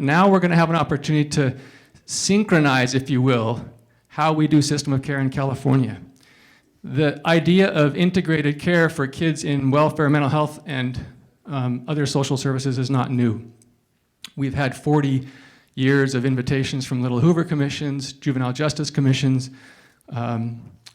Now we're going to have an opportunity to synchronize, if you will, how we do system of care in California. The idea of integrated care for kids in welfare, mental health, and other social services is not new. We've had 40 years of invitations from Little Hoover commissions, juvenile justice commissions,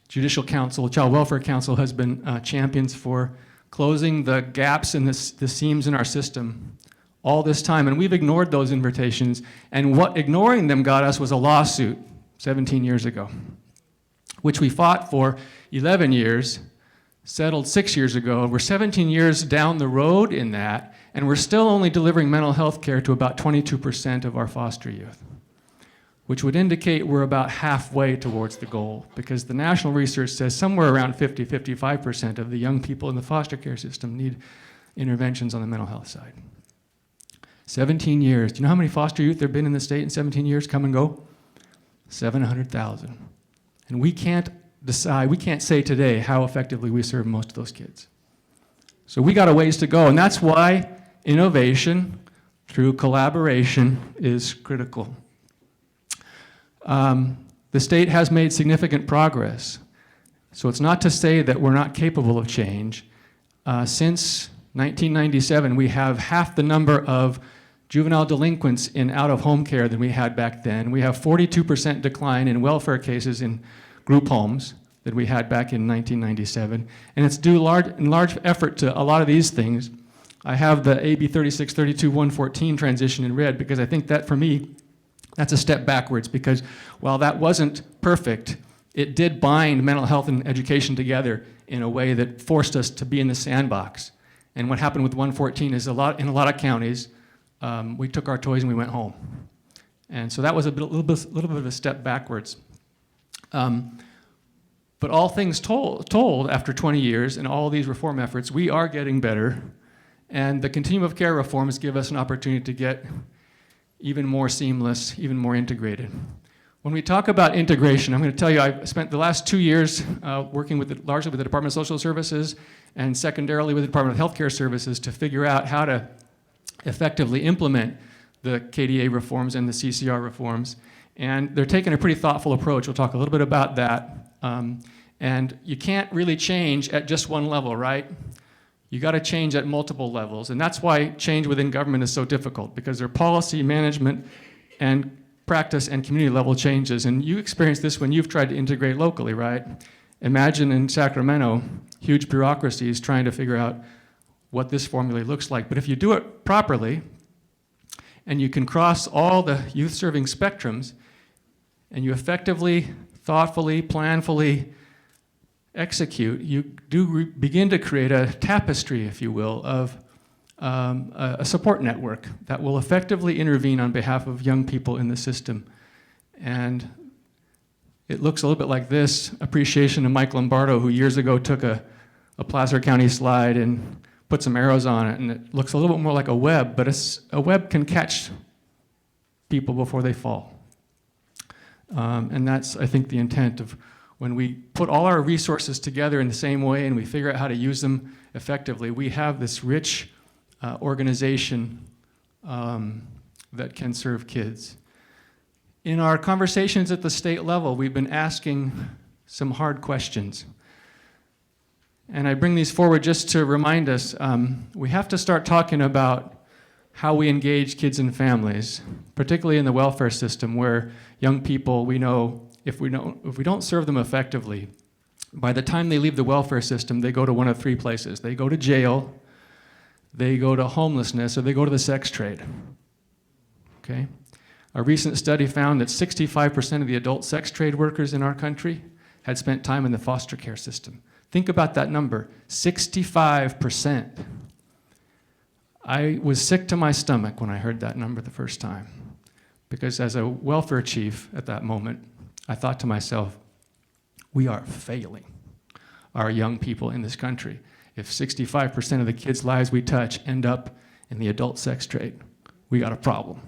Judicial Council, Child Welfare Council has been champions for closing the gaps and the seams in our system all this time, and we've ignored those invitations, and what ignoring them got us was a lawsuit 17 years ago, which we fought for 11 years, settled 6 years ago. We're 17 years down the road in that, and we're still only delivering mental health care to about 22% of our foster youth, which would indicate we're about halfway towards the goal, because the national research says somewhere around 50-55% of the young people in the foster care system need interventions on the mental health side. 17 years. Do you know how many foster youth there have been in the state in 17 years, come and go? 700,000. And we can't decide, we can't say today how effectively we serve most of those kids. So we got a ways to go, and that's why innovation through collaboration is critical. The state has made significant progress. So it's not to say that we're not capable of change. Since 1997, we have half the number of juvenile delinquents in out-of-home care than we had back then. We have 42% decline in welfare cases in group homes that we had back in 1997. And it's due in large effort to a lot of these things. I have the AB 3632-114 transition in red because I think that, for me, that's a step backwards, because while that wasn't perfect, it did bind mental health and education together in a way that forced us to be in the sandbox. And what happened with 114 is in a lot of counties, we took our toys and we went home. And so that was a little bit of a step backwards. But all things told, after 20 years and all these reform efforts, we are getting better. And the continuum of care reforms give us an opportunity to get even more seamless, even more integrated. When we talk about integration, I'm going to tell you, I've spent the last 2 years working largely with the Department of Social Services and secondarily with the Department of Healthcare Services to figure out how to effectively implement the KDA reforms and the CCR reforms. And they're taking a pretty thoughtful approach. We'll talk a little bit about that. And you can't really change at just one level, right? You got to change at multiple levels. And that's why change within government is so difficult, because there are policy, management, and practice and community level changes. And you experience this when you've tried to integrate locally, right? Imagine in Sacramento, huge bureaucracies trying to figure out what this formula looks like. But if you do it properly, and you can cross all the youth-serving spectrums, and you effectively, thoughtfully, planfully execute, you do begin to create a tapestry, if you will, of a support network that will effectively intervene on behalf of young people in the system. And it looks a little bit like this: appreciation of Mike Lombardo, who years ago took a Placer County slide and put some arrows on it, and it looks a little bit more like a web, but a web can catch people before they fall. And that's, I think, the intent of when we put all our resources together in the same way and we figure out how to use them effectively, we have this rich organization that can serve kids. In our conversations at the state level, we've been asking some hard questions. And I bring these forward just to remind us, we have to start talking about how we engage kids and families, particularly in the welfare system, where young people, we know, if we don't serve them effectively, by the time they leave the welfare system, they go to one of three places. They go to jail, they go to homelessness, or they go to the sex trade. Okay? A recent study found that 65% of the adult sex trade workers in our country had spent time in the foster care system. Think about that number, 65%. I was sick to my stomach when I heard that number the first time, because as a welfare chief at that moment, I thought to myself, we are failing our young people in this country if 65% of the kids' lives we touch end up in the adult sex trade. We got a problem.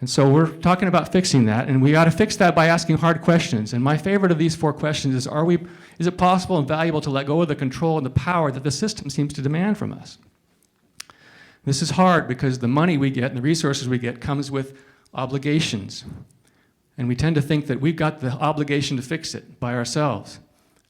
And so we're talking about fixing that, and we got to fix that by asking hard questions. And my favorite of these 4 questions is, is it possible and valuable to let go of the control and the power that the system seems to demand from us? This is hard because the money we get and the resources we get comes with obligations. And we tend to think that we've got the obligation to fix it by ourselves.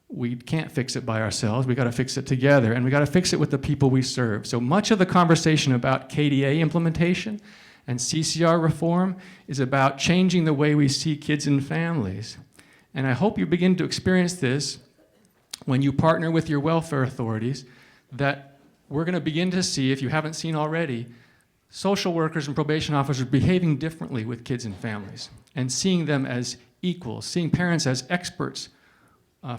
We can't fix it by ourselves. We've got to fix it together, and we've got to fix it with the people we serve. So much of the conversation about KDA implementation and CCR reform is about changing the way we see kids and families. And I hope you begin to experience this when you partner with your welfare authorities, that we're going to begin to see, if you haven't seen already, social workers and probation officers behaving differently with kids and families and seeing them as equals, seeing parents as experts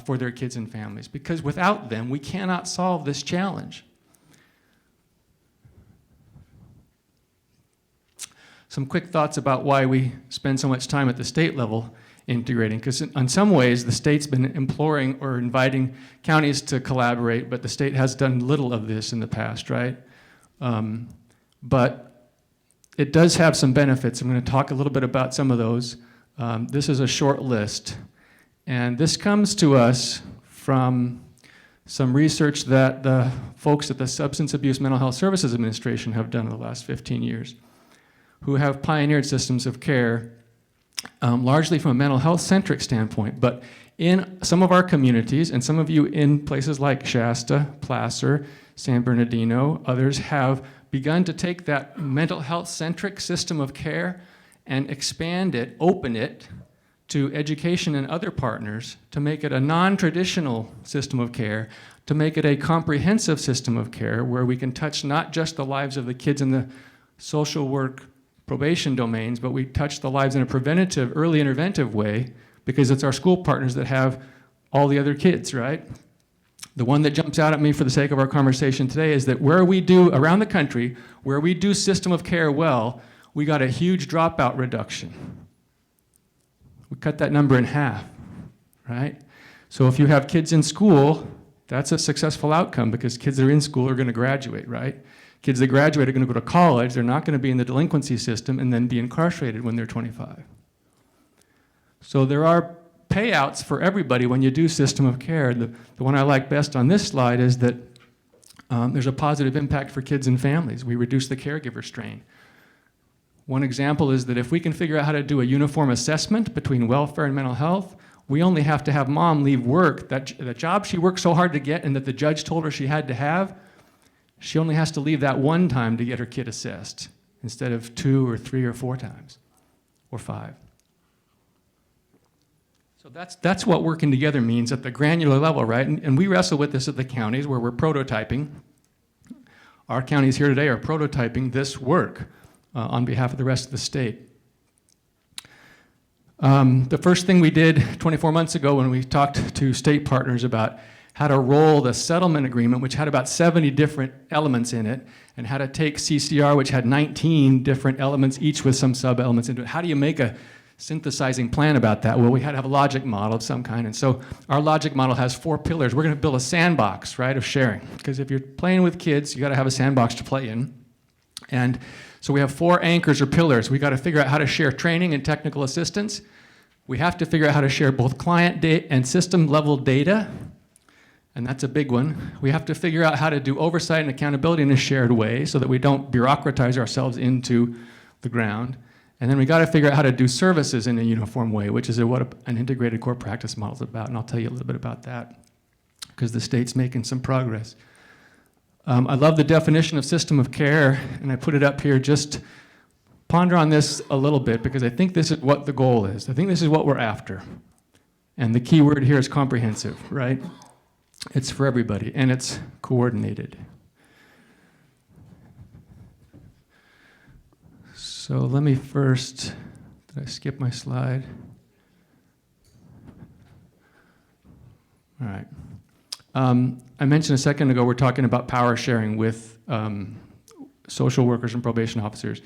for their kids and families, because without them, we cannot solve this challenge. Some quick thoughts about why we spend so much time at the state level integrating, because in some ways, the state's been imploring or inviting counties to collaborate, but the state has done little of this in the past, right? But it does have some benefits. I'm going to talk a little bit about some of those. This is a short list. And this comes to us from some research that the folks at the Substance Abuse Mental Health Services Administration have done in the last 15 years, who have pioneered systems of care, largely from a mental health-centric standpoint. But in some of our communities, and some of you in places like Shasta, Placer, San Bernardino, others have begun to take that mental health-centric system of care and expand it, open it, to education and other partners, to make it a non-traditional system of care, to make it a comprehensive system of care where we can touch not just the lives of the kids in the social work probation domains, but we touch the lives in a preventative, early interventive way, because it's our school partners that have all the other kids, right? The one that jumps out at me for the sake of our conversation today is that where we do, around the country, where we do system of care well, we got a huge dropout reduction. We cut that number in half, right? So if you have kids in school, that's a successful outcome because kids that are in school are going to graduate, right? Kids that graduate are going to go to college. They're not going to be in the delinquency system and then be incarcerated when they're 25. So there are payouts for everybody when you do system of care. The one I like best on this slide is that there's a positive impact for kids and families. We reduce the caregiver strain. One example is that if we can figure out how to do a uniform assessment between welfare and mental health, we only have to have mom leave work, the job she worked so hard to get and that the judge told her she had to have, she only has to leave that one time to get her kid assessed instead of 2 or 3 or 4 times or 5. So that's what working together means at the granular level, right? And we wrestle with this at the counties where we're prototyping. Our counties here today are prototyping this work on behalf of the rest of the state. The first thing we did 24 months ago when we talked to state partners about how to roll the settlement agreement, which had about 70 different elements in it, and how to take CCR, which had 19 different elements, each with some sub-elements into it. How do you make a synthesizing plan about that? Well, we had to have a logic model of some kind, and so our logic model has 4 pillars. We're going to build a sandbox, right, of sharing, because if you're playing with kids, you got to have a sandbox to play in. And so we have 4 anchors or pillars. We got to figure out how to share training and technical assistance. We have to figure out how to share both client data and system level data, and that's a big one. We have to figure out how to do oversight and accountability in a shared way so that we don't bureaucratize ourselves into the ground. And then we got to figure out how to do services in a uniform way, which is what an integrated core practice model is about, and I'll tell you a little bit about that because the state's making some progress. I love the definition of system of care, and I put it up here. Just ponder on this a little bit because I think this is what the goal is. I think this is what we're after. And the key word here is comprehensive, right? It's for everybody, and it's coordinated. So let me first, did I skip my slide? All right. I mentioned a second ago we're talking about power sharing with social workers and probation officers.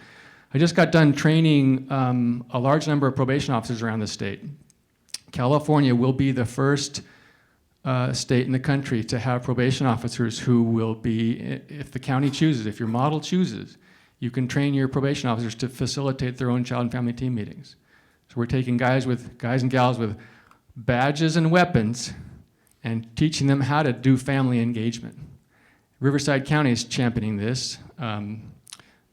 I just got done training a large number of probation officers around the state. California will be the first state in the country to have probation officers who will be, if the county chooses, if your model chooses, you can train your probation officers to facilitate their own child and family team meetings. So we're taking guys and gals with badges and weapons and teaching them how to do family engagement. Riverside County is championing this.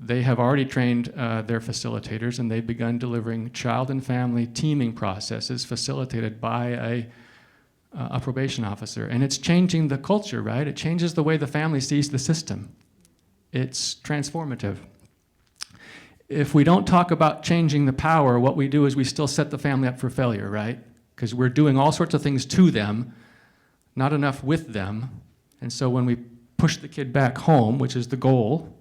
They have already trained their facilitators, and they've begun delivering child and family teaming processes facilitated by a probation officer. And it's changing the culture, right? It changes the way the family sees the system. It's transformative. If we don't talk about changing the power, what we do is we still set the family up for failure, right? Because we're doing all sorts of things to them, not enough with them. And so when we push the kid back home, which is the goal,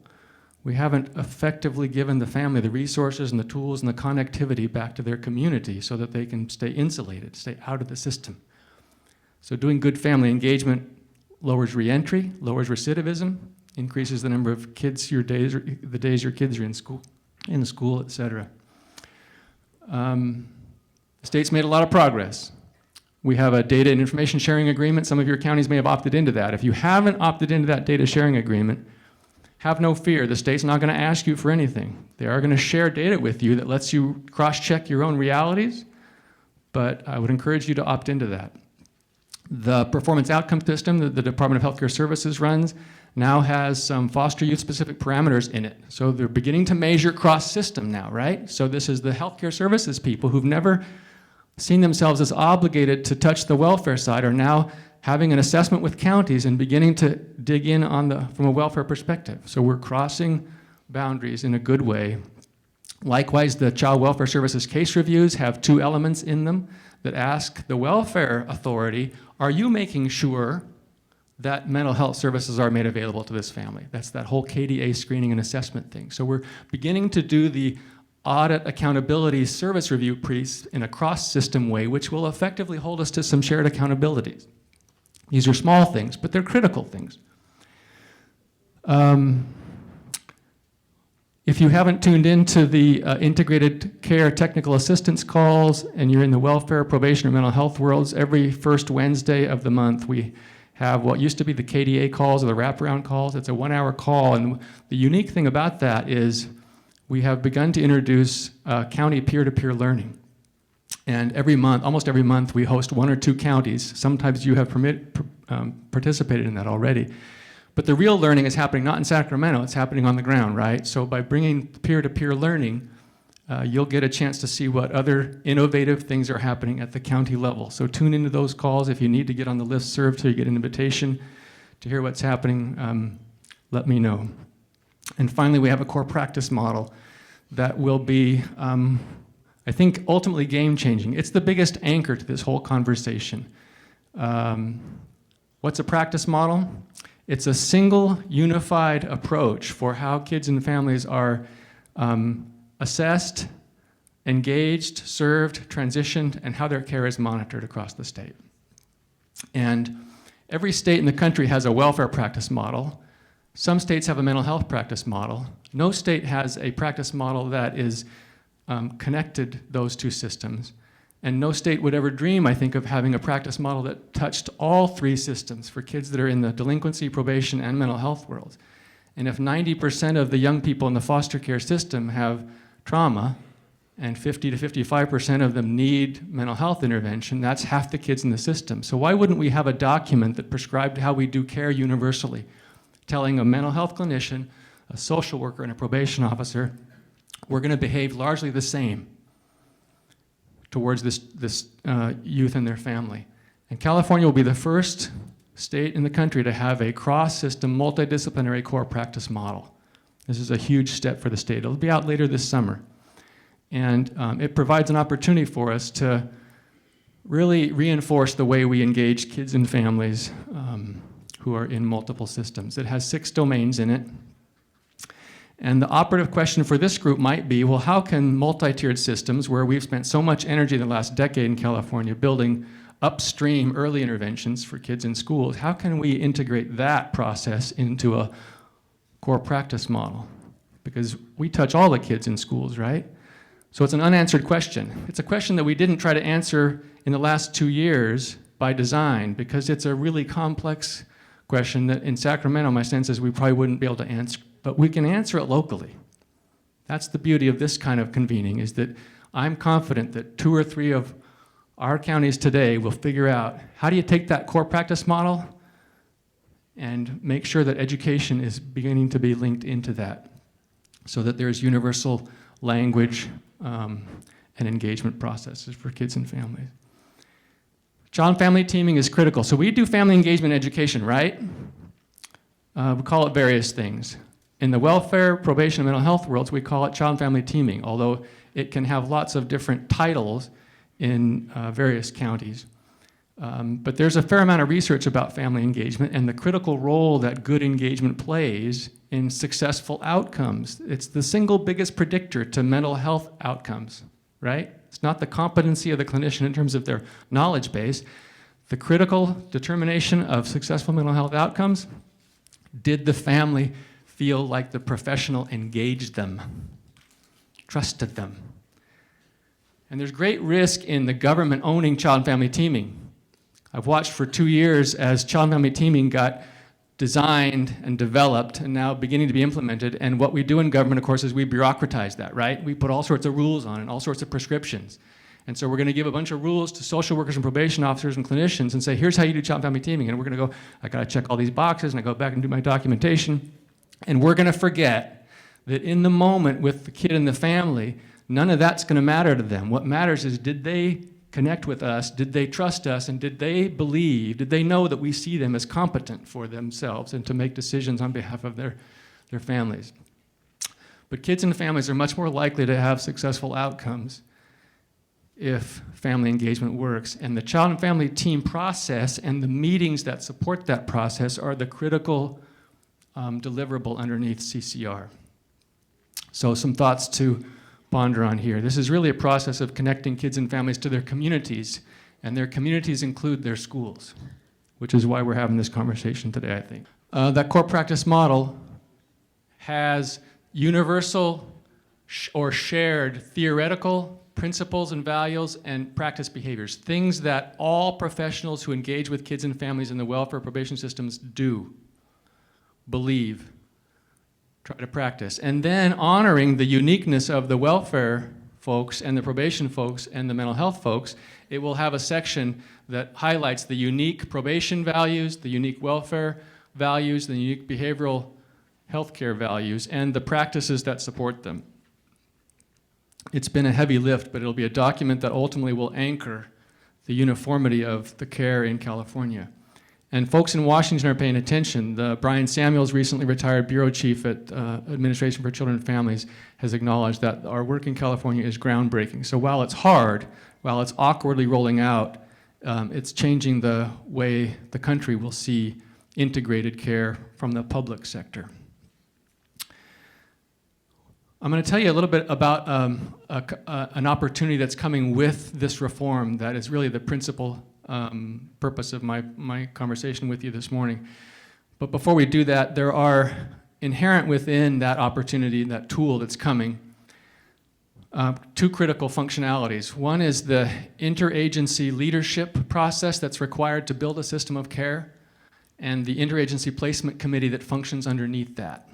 we haven't effectively given the family the resources and the tools and the connectivity back to their community so that they can stay insulated, stay out of the system. So doing good family engagement lowers reentry, lowers recidivism, increases the number of kids the days your kids are in school, et cetera. The state's made a lot of progress. We have a data and information sharing agreement. Some of your counties may have opted into that. If you haven't opted into that data sharing agreement, have no fear. The state's not going to ask you for anything. They are going to share data with you that lets you cross-check your own realities, but I would encourage you to opt into that. The performance outcome system that the Department of Healthcare Services runs now has some foster youth-specific parameters in it. So they're beginning to measure cross-system now, right? So this is the healthcare services people who've never seen themselves as obligated to touch the welfare side are now having an assessment with counties and beginning to dig in from a welfare perspective. So we're crossing boundaries in a good way. Likewise, the Child Welfare Services case reviews have 2 elements in them that ask the welfare authority, are you making sure that mental health services are made available to this family? That's that whole KDA screening and assessment thing. So we're beginning to do the audit accountability service review piece in a cross-system way, which will effectively hold us to some shared accountabilities. These are small things, but they're critical things. If you haven't tuned into the integrated care technical assistance calls and you're in the welfare, probation, or mental health worlds, every first Wednesday of the month we have what used to be the KDA calls or the wraparound calls. It's a 1-hour call, and the unique thing about that is we have begun to introduce county peer-to-peer learning. And every month, almost every month, we host 1 or 2 counties. Sometimes you have participated in that already. But the real learning is happening not in Sacramento, it's happening on the ground, right? So by bringing peer-to-peer learning, you'll get a chance to see what other innovative things are happening at the county level. So tune into those calls. If you need to get on the listserv so you get an invitation to hear what's happening, let me know. And finally, we have a core practice model that will be, I think, ultimately game-changing. It's the biggest anchor to this whole conversation. What's a practice model? It's a single, unified approach for how kids and families are assessed, engaged, served, transitioned, and how their care is monitored across the state. And every state in the country has a welfare practice model. Some states have a mental health practice model. No state has a practice model that is connected those 2 systems. And no state would ever dream, I think, of having a practice model that touched all 3 systems for kids that are in the delinquency, probation, and mental health worlds. And if 90% of the young people in the foster care system have trauma, and 50 to 55% of them need mental health intervention, that's half the kids in the system. So why wouldn't we have a document that prescribed how we do care universally, telling a mental health clinician, a social worker, and a probation officer, we're going to behave largely the same towards this youth and their family. And California will be the first state in the country to have a cross-system, multidisciplinary core practice model. This is a huge step for the state. It'll be out later this summer. And it provides an opportunity for us to really reinforce the way we engage kids and families who are in multiple systems. It has 6 domains in it. And the operative question for this group might be, well, how can multi-tiered systems, where we've spent so much energy in the last decade in California building upstream early interventions for kids in schools, how can we integrate that process into a core practice model? Because we touch all the kids in schools, right? So it's an unanswered question. It's a question that we didn't try to answer in the last 2 years by design, because it's a really complex question that in Sacramento, my sense is we probably wouldn't be able to answer. But we can answer it locally. That's the beauty of this kind of convening, is that I'm confident that 2 or 3 of our counties today will figure out, how do you take that core practice model and make sure that education is beginning to be linked into that so that there's universal language and engagement processes for kids and families. Child and family teaming is critical. So we do family engagement education, right? We call it various things. In the welfare, probation, and mental health worlds, we call it child and family teaming, although it can have lots of different titles in various counties. But there's a fair amount of research about family engagement and the critical role that good engagement plays in successful outcomes. It's the single biggest predictor to mental health outcomes, right? It's not the competency of the clinician in terms of their knowledge base. The critical determination of successful mental health outcomes, did the family feel like the professional engaged them, trusted them? And there's great risk in the government owning child and family teaming. I've watched for 2 years as child and family teaming got designed and developed and now beginning to be implemented. And what we do in government, of course, is we bureaucratize that, right? We put all sorts of rules on it, all sorts of prescriptions. And so we're going to give a bunch of rules to social workers and probation officers and clinicians and say, here's how you do child and family teaming. And we're going to go, I got to check all these boxes, and I go back and do my documentation. And we're going to forget that in the moment with the kid and the family, none of that's going to matter to them. What matters is, did they connect with us? Did they trust us? And did they believe, did they know that we see them as competent for themselves and to make decisions on behalf of their families? But kids and families are much more likely to have successful outcomes if family engagement works. And the child and family team process and the meetings that support that process are the critical deliverable underneath CCR. So some thoughts to ponder on here. This is really a process of connecting kids and families to their communities, and their communities include their schools, which is why we're having this conversation today, I think. That core practice model has universal or shared theoretical principles and values and practice behaviors, things that all professionals who engage with kids and families in the welfare probation systems do, believe, try to practice, and then honoring the uniqueness of the welfare folks and the probation folks and the mental health folks. It will have a section that highlights the unique probation values, the unique welfare values, the unique behavioral healthcare values, and the practices that support them. It's been a heavy lift, but it'll be a document that ultimately will anchor the uniformity of the care in California. And folks in Washington are paying attention. Brian Samuels, recently retired bureau chief at Administration for Children and Families, has acknowledged that our work in California is groundbreaking. So while it's hard, while it's awkwardly rolling out, it's changing the way the country will see integrated care from the public sector. I'm going to tell you a little bit about an opportunity that's coming with this reform that is really the principal purpose of my conversation with you this morning. But before we do that, there are inherent within that opportunity, that tool that's coming, two critical functionalities. One is the interagency leadership process that's required to build a system of care, and the interagency placement committee that functions underneath that.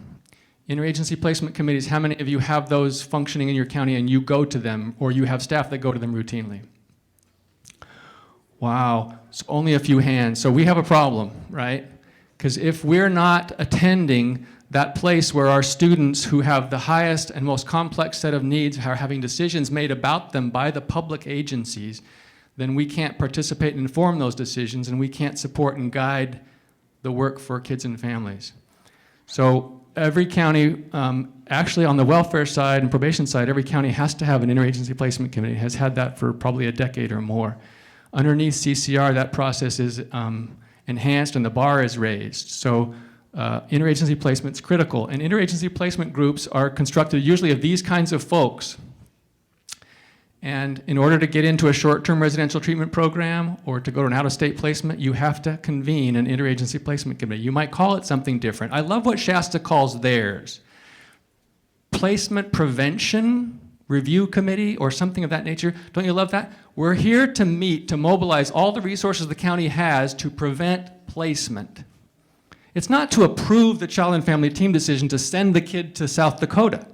Interagency placement committees, how many of you have those functioning in your county and you go to them, or you have staff that go to them routinely? Wow, so only a few hands. So we have a problem, right? Because if we're not attending that place where our students who have the highest and most complex set of needs are having decisions made about them by the public agencies, then we can't participate and inform those decisions, and we can't support and guide the work for kids and families. So every county, actually on the welfare side and probation side, every county has to have an interagency placement committee, has had that for probably a decade or more. Underneath CCR, that process is enhanced and the bar is raised. So interagency placement is critical. And interagency placement groups are constructed usually of these kinds of folks. And in order to get into a short-term residential treatment program or to go to an out-of-state placement, you have to convene an interagency placement committee. You might call it something different. I love what Shasta calls theirs. Placement Prevention Review Committee or something of that nature. Don't you love that? We're here to meet, to mobilize all the resources the county has to prevent placement. It's not to approve the child and family team decision to send the kid to South Dakota.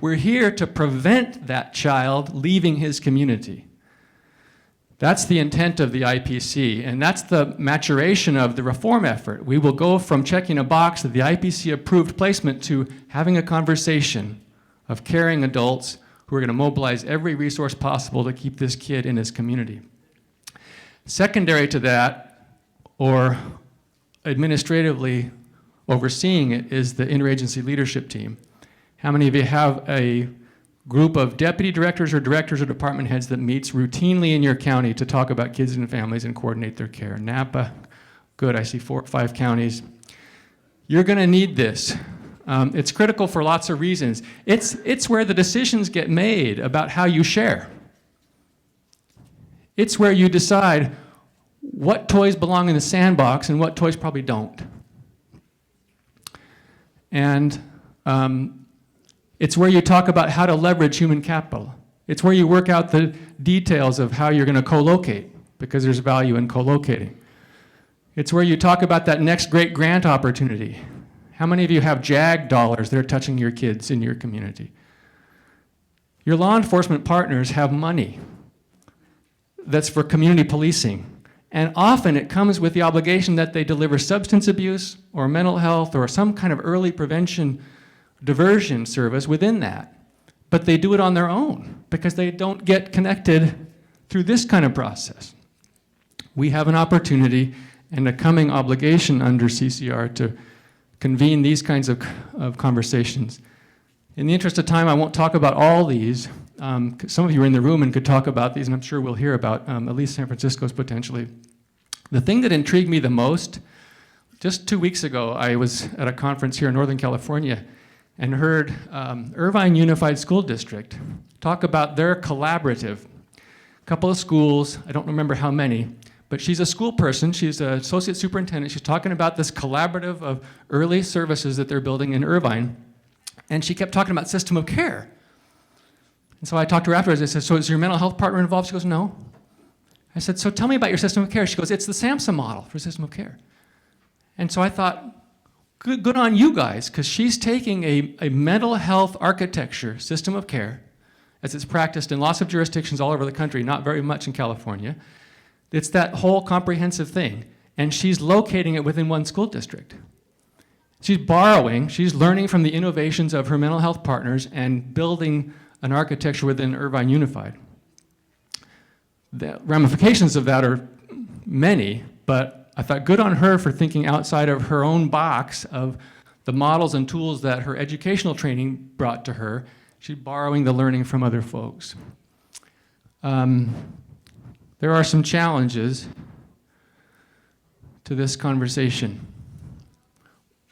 We're here to prevent that child leaving his community. That's the intent of the IPC, and that's the maturation of the reform effort. We will go from checking a box of the IPC approved placement to having a conversation of caring adults who are going to mobilize every resource possible to keep this kid in his community. Secondary to that, or administratively overseeing it, is the interagency leadership team. How many of you have a group of deputy directors or department heads that meets routinely in your county to talk about kids and families and coordinate their care? Napa, good, I see 4 or 5 counties. You're going to need this. It's critical for lots of reasons. It's where the decisions get made about how you share. It's where you decide what toys belong in the sandbox and what toys probably don't. And it's where you talk about how to leverage human capital. It's where you work out the details of how you're going to co-locate, because there's value in co-locating. It's where you talk about that next great grant opportunity. How many of you have JAG dollars that are touching your kids in your community? Your law enforcement partners have money that's for community policing. And often it comes with the obligation that they deliver substance abuse or mental health or some kind of early prevention diversion service within that. But they do it on their own because they don't get connected through this kind of process. We have an opportunity and a coming obligation under CCR to convene these kinds of conversations. In the interest of time, I won't talk about all these. Some of you are in the room and could talk about these, and I'm sure we'll hear about at least San Francisco's potentially. The thing that intrigued me the most, just 2 weeks ago, I was at a conference here in Northern California and heard Irvine Unified School District talk about their collaborative. A couple of schools, I don't remember how many, but she's a school person, she's an associate superintendent, she's talking about this collaborative of early services that they're building in Irvine, and she kept talking about system of care. And so I talked to her afterwards, I said, so is your mental health partner involved? She goes, no. I said, so tell me about your system of care. She goes, it's the SAMHSA model for system of care. And so I thought, good on you guys, because she's taking a mental health architecture system of care, as it's practiced in lots of jurisdictions all over the country, not very much in California. It's that whole comprehensive thing, and she's locating it within one school district. She's borrowing, she's learning from the innovations of her mental health partners and building an architecture within Irvine Unified. The ramifications of that are many, but I thought good on her for thinking outside of her own box of the models and tools that her educational training brought to her. She's borrowing the learning from other folks. There are some challenges to this conversation.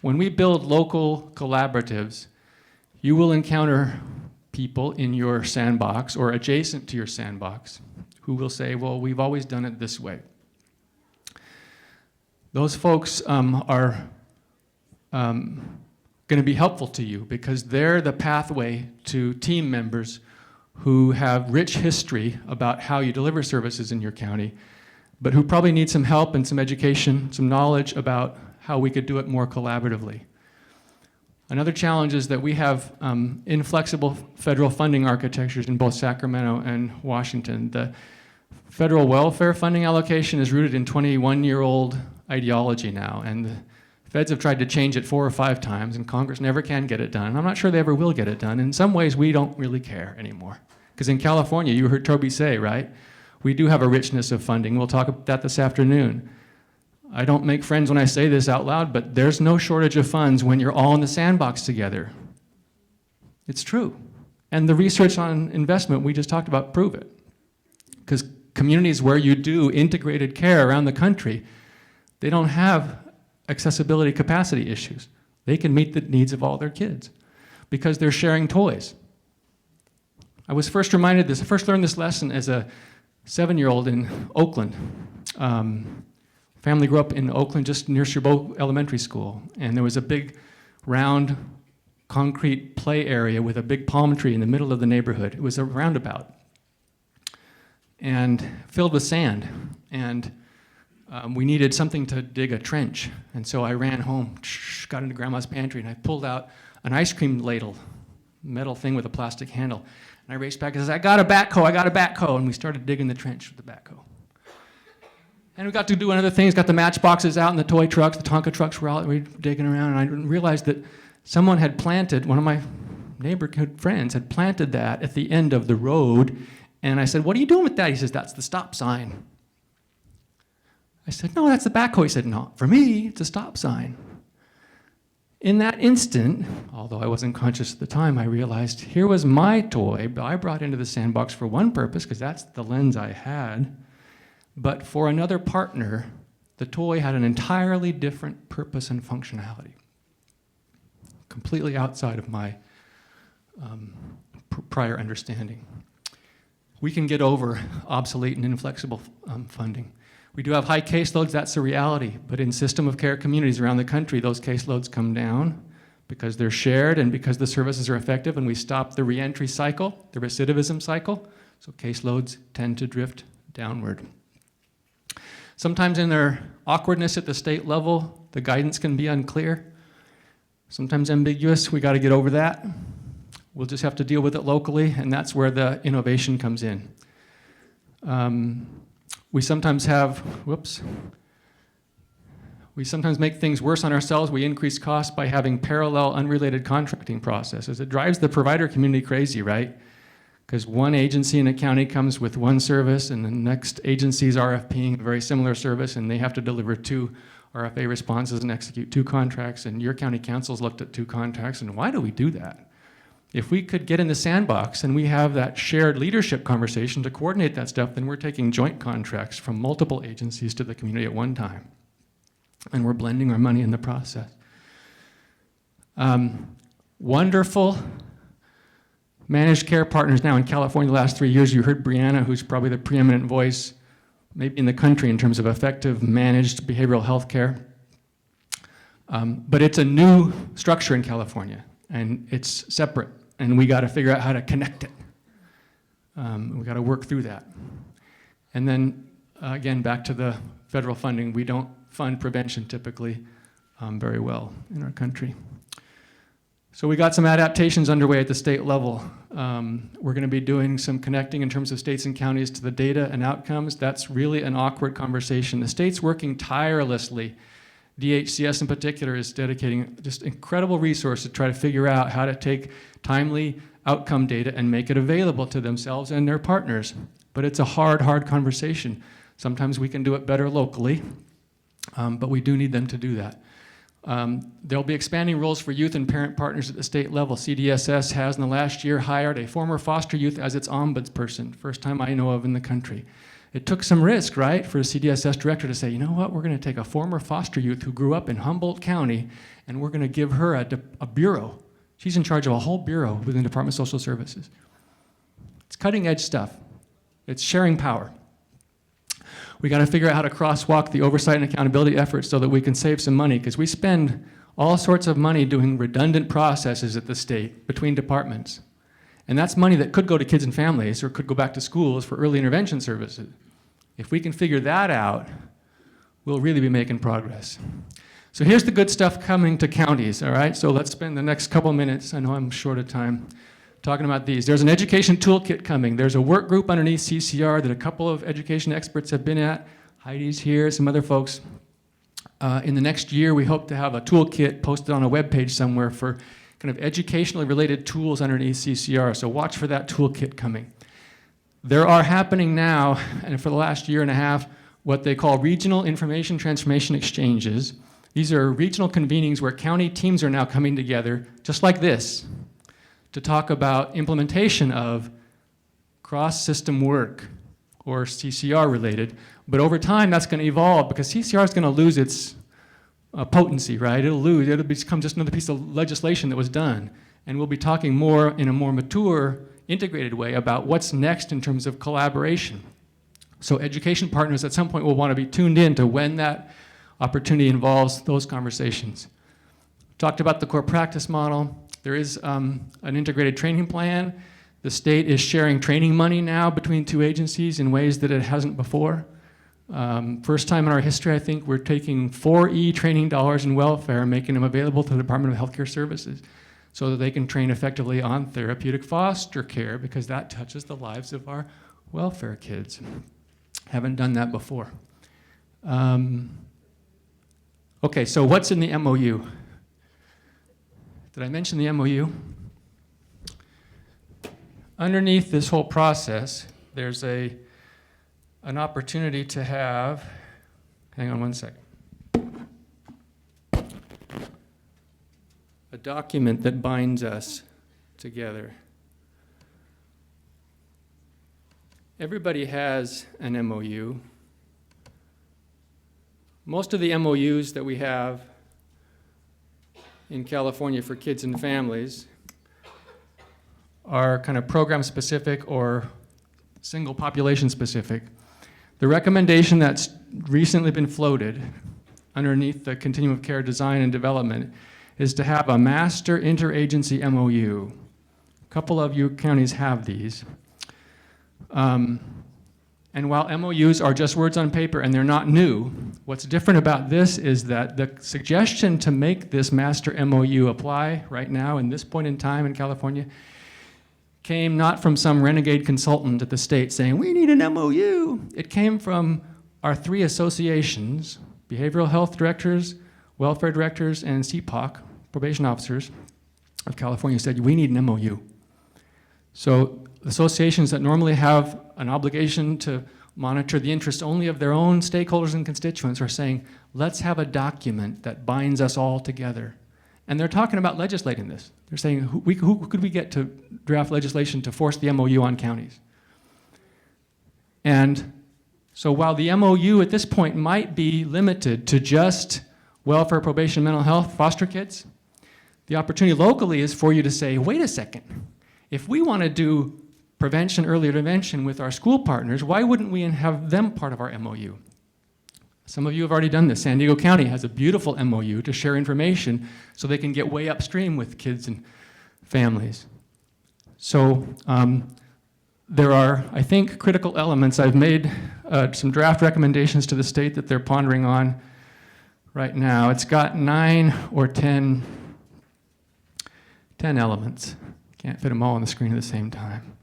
When we build local collaboratives, you will encounter people in your sandbox or adjacent to your sandbox who will say, well, we've always done it this way. Those folks are going to be helpful to you because they're the pathway to team members who have rich history about how you deliver services in your county, but who probably need some help and some education, some knowledge about how we could do it more collaboratively. Another challenge is that we have inflexible federal funding architectures in both Sacramento and Washington. The federal welfare funding allocation is rooted in 21-year-old ideology now, and the feds have tried to change it 4 or 5 times, and Congress never can get it done. And I'm not sure they ever will get it done. In some ways, we don't really care anymore. Because in California, you heard Toby say, right? We do have a richness of funding. We'll talk about that this afternoon. I don't make friends when I say this out loud, but there's no shortage of funds when you're all in the sandbox together. It's true. And the research on investment we just talked about prove it. Because communities where you do integrated care around the country, they don't have accessibility capacity issues. They can meet the needs of all their kids because they're sharing toys. I was first reminded this, I first learned this lesson as a 7-year-old in Oakland. Family grew up in Oakland, just near Chabot Elementary School, and there was a big, round, concrete play area with a big palm tree in the middle of the neighborhood. It was a roundabout, and filled with sand, and we needed something to dig a trench, and so I ran home, got into Grandma's pantry, and I pulled out an ice cream ladle, metal thing with a plastic handle, and I raced back and said, I got a backhoe, and we started digging the trench with the backhoe. And we got to do other things, got the matchboxes out and the toy trucks, the Tonka trucks were out, we were digging around, and I realized that someone had planted, one of my neighborhood friends had planted that at the end of the road, and I said, "What are you doing with that?" He says, "That's the stop sign." I said, "No, that's the backhoe." He said, "No, for me, it's a stop sign." In that instant, although I wasn't conscious at the time, I realized here was my toy, but I brought into the sandbox for one purpose, because that's the lens I had. But for another partner, the toy had an entirely different purpose and functionality, completely outside of my prior understanding. We can get over obsolete and inflexible funding. We do have high caseloads, that's a reality, but in system of care communities around the country, those caseloads come down because they're shared and because the services are effective, and we stop the reentry cycle, the recidivism cycle, so caseloads tend to drift downward. Sometimes in their awkwardness at the state level, the guidance can be unclear, sometimes ambiguous. We got to get over that. We'll just have to deal with it locally, and that's where the innovation comes in. We sometimes make things worse on ourselves. We increase costs by having parallel, unrelated contracting processes. It drives the provider community crazy, right? Because one agency in a county comes with one service, and the next agency's RFPing a very similar service, and they have to deliver 2 RFA responses and execute 2 contracts, and your county council's looked at 2 contracts, and why do we do that? If we could get in the sandbox and we have that shared leadership conversation to coordinate that stuff, then we're taking joint contracts from multiple agencies to the community at one time, and we're blending our money in the process. Wonderful managed care partners now in California the last 3 years. You heard Brianna, who's probably the preeminent voice maybe in the country in terms of effective managed behavioral health care. But it's a new structure in California, and it's separate, and we got to figure out how to connect it. We got to work through that. And then, again, back to the federal funding. We don't fund prevention typically very well in our country. So we got some adaptations underway at the state level. We're going to be doing some connecting in terms of states and counties to the data and outcomes. That's really an awkward conversation. The state's working tirelessly. DHCS in particular is dedicating just incredible resources to try to figure out how to take timely outcome data and make it available to themselves and their partners. But it's a hard conversation. Sometimes we can do it better locally, but we do need them to do that. There'll be expanding roles for youth and parent partners at the state level. CDSS has in the last year hired a former foster youth as its ombudsperson, first time I know of in the country. It took some risk, right, for a CDSS director to say, you know what, we're going to take a former foster youth who grew up in Humboldt County, and we're going to give her a bureau. She's in charge of a whole bureau within the Department of Social Services. It's cutting edge stuff. It's sharing power. We got to figure out how to crosswalk the oversight and accountability efforts so that we can save some money, because we spend all sorts of money doing redundant processes at the state between departments. And that's money that could go to kids and families or could go back to schools for early intervention services. If we can figure that out, we'll really be making progress. So here's the good stuff coming to counties, all right? So let's spend the next couple minutes, I know I'm short of time, talking about these. There's an education toolkit coming. There's a work group underneath CCR that a couple of education experts have been at. Heidi's here, some other folks. In the next year, we hope to have a toolkit posted on a webpage somewhere for kind of educationally related tools underneath CCR, so watch for that toolkit coming. There are happening now, and for the last year and a half, what they call regional information transformation exchanges. These are regional convenings where county teams are now coming together, just like this, to talk about implementation of cross-system work, or CCR related. But over time, that's going to evolve, because CCR is going to lose its potency, right? It'll become just another piece of legislation that was done. And we'll be talking more in a more mature, integrated way about what's next in terms of collaboration. So education partners at some point will want to be tuned in to when that opportunity involves those conversations. Talked about the core practice model. There is an integrated training plan. The state is sharing training money now between 2 agencies in ways that it hasn't before. First time in our history, I think, we're taking 4E training dollars in welfare and making them available to the Department of Healthcare Services so that they can train effectively on therapeutic foster care, because that touches the lives of our welfare kids. Haven't done that before. Okay, so what's in the MOU? Did I mention the MOU? Underneath this whole process, there's an opportunity to have, hang on one second, a document that binds us together. Everybody has an MOU. Most of the MOUs that we have in California for kids and families are kind of program specific or single population specific. The recommendation that's recently been floated underneath the continuum of care design and development is to have a master interagency MOU. A couple of you counties have these. And while MOUs are just words on paper and they're not new, what's different about this is that the suggestion to make this master MOU apply right now in this point in time in California came not from some renegade consultant at the state saying, we need an MOU. It came from our three associations, behavioral health directors, welfare directors, and CPOC, probation officers of California said, we need an MOU. So associations that normally have an obligation to monitor the interests only of their own stakeholders and constituents are saying, let's have a document that binds us all together. And they're talking about legislating this. They're saying, who could we get to draft legislation to force the MOU on counties? And so while the MOU at this point might be limited to just welfare, probation, mental health, foster kids, the opportunity locally is for you to say, wait a second, if we want to do prevention, early intervention with our school partners, why wouldn't we have them part of our MOU? Some of you have already done this. San Diego County has a beautiful MOU to share information so they can get way upstream with kids and families. So there are, I think, critical elements. I've made some draft recommendations to the state that they're pondering on right now. It's got 9 or 10 elements. Can't fit them all on the screen at the same time.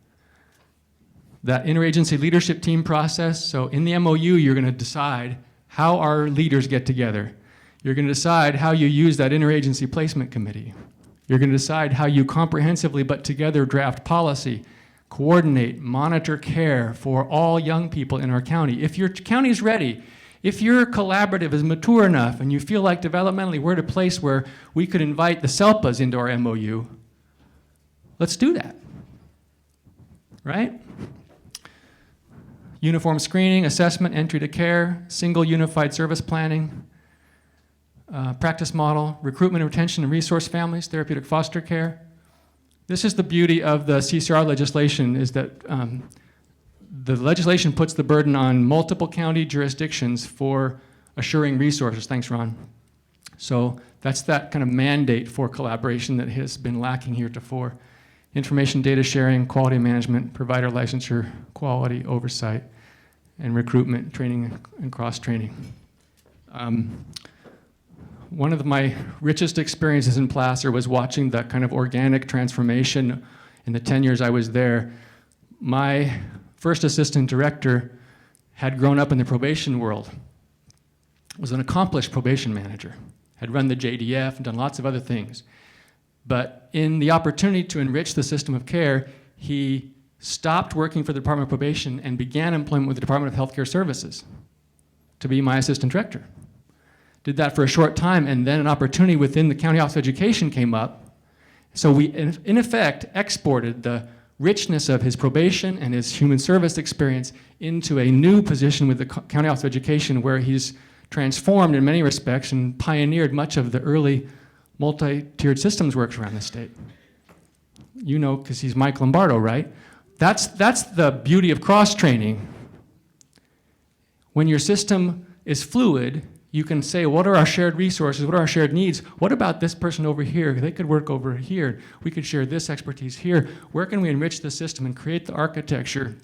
That interagency leadership team process, so in the MOU, you're going to decide how our leaders get together. You're going to decide how you use that interagency placement committee. You're going to decide how you comprehensively but together draft policy, coordinate, monitor care for all young people in our county. If your county's ready, if your collaborative is mature enough and you feel like developmentally we're at a place where we could invite the SELPAs into our MOU, let's do that, right? Uniform screening, assessment, entry to care, single unified service planning, practice model, recruitment and retention and resource families, therapeutic foster care. This is the beauty of the CCR legislation, is that the legislation puts the burden on multiple county jurisdictions for assuring resources. Thanks, Ron. So that's that kind of mandate for collaboration that has been lacking heretofore. Information data sharing, quality management, provider licensure, quality oversight, and recruitment, training, and cross-training. One of my richest experiences in Placer was watching that kind of organic transformation in the 10 years I was there. My first assistant director had grown up in the probation world, was an accomplished probation manager, had run the JDF and done lots of other things. But in the opportunity to enrich the system of care, he stopped working for the Department of Probation and began employment with the Department of Healthcare Services to be my assistant director. Did that for a short time, and then an opportunity within the County Office of Education came up. So we, in effect, exported the richness of his probation and his human service experience into a new position with the County Office of Education, where he's transformed in many respects and pioneered much of the early multi-tiered systems works around the state. You know, because he's Mike Lombardo, right? That's the beauty of cross-training. When your system is fluid, you can say, what are our shared resources? What are our shared needs? What about this person over here? They could work over here. We could share this expertise here. Where can we enrich the system and create the architecture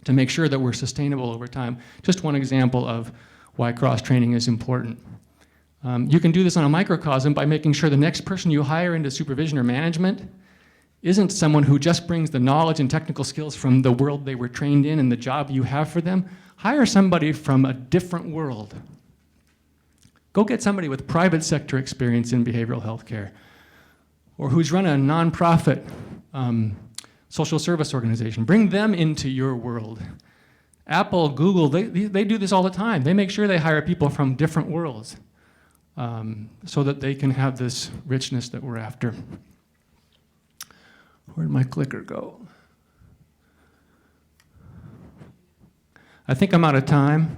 to make sure that we're sustainable over time? Just one example of why cross-training is important. You can do this on a microcosm by making sure the next person you hire into supervision or management isn't someone who just brings the knowledge and technical skills from the world they were trained in and the job you have for them. Hire somebody from a different world. Go get somebody with private sector experience in behavioral health care, or who's run a nonprofit social service organization. Bring them into your world. Apple, Google, they do this all the time. They make sure they hire people from different worlds so that they can have this richness that we're after. Where'd my clicker go? I think I'm out of time.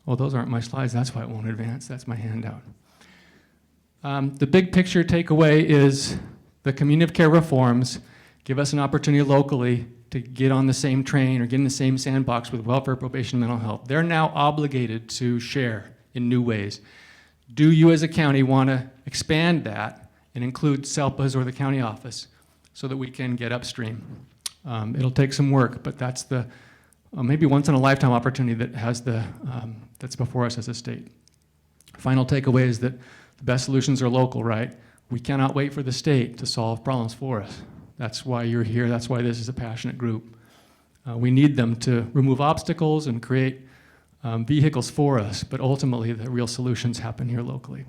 Oh, those aren't my slides. That's why it won't advance. That's my handout. The big picture takeaway is the community of care reforms give us an opportunity locally to get on the same train or get in the same sandbox with welfare, probation, and mental health. They're now obligated to share in new ways. Do you as a county want to expand that and include SELPAs or the county office so that we can get upstream? It'll take some work, but that's the maybe once in a lifetime opportunity that has that's before us as a state. Final takeaway is that the best solutions are local, right? We cannot wait for the state to solve problems for us. That's why you're here. That's why this is a passionate group. We need them to remove obstacles and create vehicles for us, but ultimately the real solutions happen here locally.